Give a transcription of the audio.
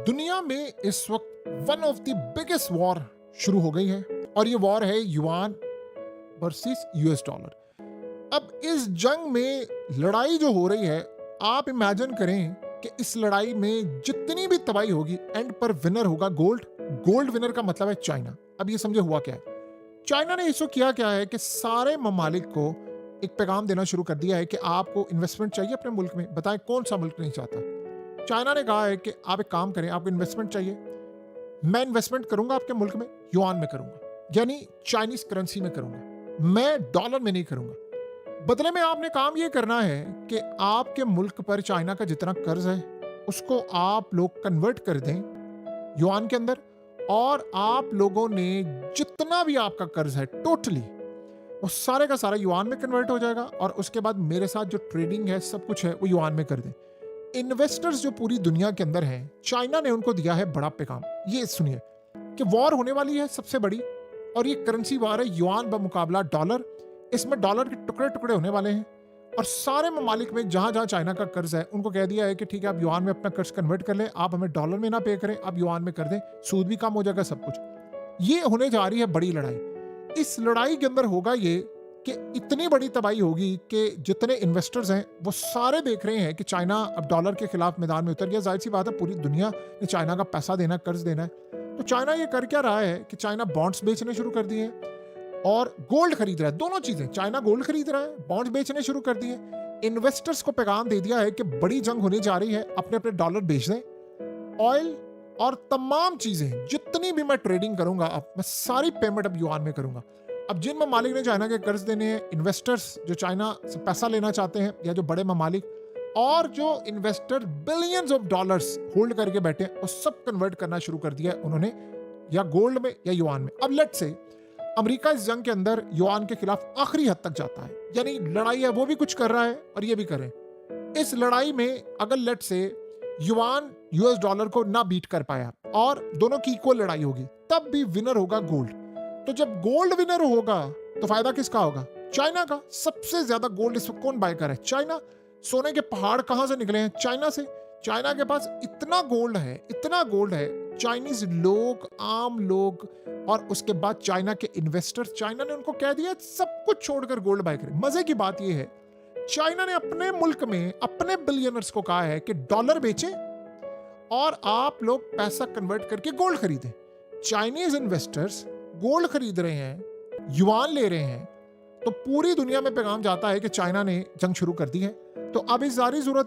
दुनिया में इस वक्त one of the biggest war शुरू हो गई है और ये वॉर है युआन वर्सेस यूएस डॉलर। अब इस जंग में लड़ाई जो हो रही है, आप इमेजिन करें कि इस लड़ाई में जितनी भी तबाही होगी एंड पर विनर होगा गोल्ड। गोल्ड विनर का मतलब है चाइना। अब ये समझे हुआ क्या है। चाइना ने इसको किया क्या है कि सारे ममालिक को एक पैगाम देना शुरू कर दिया है कि आपको इन्वेस्टमेंट चाहिए अपने मुल्क में, बताएं कौन सा मुल्क नहीं चाहता। चाइना ने कहा है कि आप एक काम करें, आपको इन्वेस्टमेंट चाहिए, मैं इन्वेस्टमेंट करूंगा आपके मुल्क में, युआन में करूंगा, यानी चाइनीज करेंसी में करूंगा, मैं डॉलर में नहीं करूंगा। बदले में आपने काम यह करना है कि आपके मुल्क पर चाइना का जितना कर्ज है उसको आप लोग कन्वर्ट कर दें युआन के अंदर, और आप लोगों ने जितना भी आपका कर्ज है टोटली वो सारे का सारा युआन में कन्वर्ट हो जाएगा, और उसके बाद मेरे साथ जो ट्रेडिंग है सब कुछ है वो युआन में कर दें। इन्वेस्टर्स जो पूरी दुनिया के अंदर हैं, चाइना ने उनको दिया है बड़ा पैगाम। ये सुनिए कि वॉर होने वाली है सबसे बड़ी, और ये करेंसी वॉर है युआन बमुकाबला डॉलर। इसमें डॉलर के टुकड़े टुकड़े होने वाले हैं, और सारे ममालिक में जहां जहां चाइना का कर्ज है उनको कह दिया है कि ठीक है आप युआन में अपना कर्ज कन्वर्ट कर लें, आप हमें डॉलर में ना पे करें, आप युआन में कर दें, सूद भी कम हो जाएगा, सब कुछ। ये होने जा रही है बड़ी लड़ाई। इस लड़ाई के अंदर होगा ये कि इतनी बड़ी तबाही होगी कि जितने इन्वेस्टर्स हैं वो सारे देख रहे हैं कि चाइना अब डॉलर के खिलाफ मैदान में उतर गया। जाहिर सी बात है, पूरी दुनिया ने चाइना का पैसा देना, कर्ज देना है। तो चाइना ये कर क्या रहा है कि चाइना बॉन्ड्स बेचने शुरू कर दिए और गोल्ड खरीद रहा है। दोनों चीजें, चाइना गोल्ड खरीद रहा है, बॉन्ड्स बेचने शुरू कर दिए। इन्वेस्टर्स को पैगाम दे दिया है कि बड़ी जंग होने जा रही है, अपने अपने डॉलर बेच दें। ऑयल और तमाम चीजें जितनी भी मैं ट्रेडिंग करूंगा, अब मैं सारी पेमेंट अब युआन में करूंगा। अब जिन ममालिक ने चाइना के कर्ज देने हैं, इन्वेस्टर्स जो चाइना से पैसा लेना चाहते हैं, या जो बड़े ममालिक और जो investor billions of dollars hold करके बैठे हैं, वो सब कन्वर्ट करना शुरू कर दिया है उन्होंने, या गोल्ड में या युआन में। अब लेट से अमेरिका इस जंग के अंदर युआन के खिलाफ आखिरी हद तक जाता है, यानी लड़ाई है वो भी कुछ कर रहा है और ये भी करें। इस लड़ाई में अगर लेट से युआन यूएस डॉलर को ना बीट कर पाया और दोनों की इक्वल लड़ाई होगी, तब भी विनर होगा गोल्ड। तो जब गोल्ड विनर होगा तो फायदा किसका होगा? चाइना का। सबसे ज्यादा गोल्ड इस वक्त कौन बाय कर रहा है? चाइना। सोने के पहाड़ कहां से निकले हैं? चाइना से। चाइना के पास इतना गोल्ड है, इतना गोल्ड है, चाइनीज लोग, आम लोग, और उसके बाद चाइना के इन्वेस्टर्स, चाइना ने उनको कह दिया सब कुछ छोड़कर गोल्ड बाय करें। मजे की बात यह है, चाइना ने अपने मुल्क में अपने बिलियनर्स को कहा है कि डॉलर बेचें और आप लोग पैसा कन्वर्ट करके गोल्ड खरीदें। चाइनीज इन्वेस्टर्स गोल्ड खरीद रहे हैं, युआन ले रहे हैं, तो पूरी दुनिया में पैगाम जाता है कि चाइना ने जंग शुरू कर दी है। तो अब इस सारी जरूरत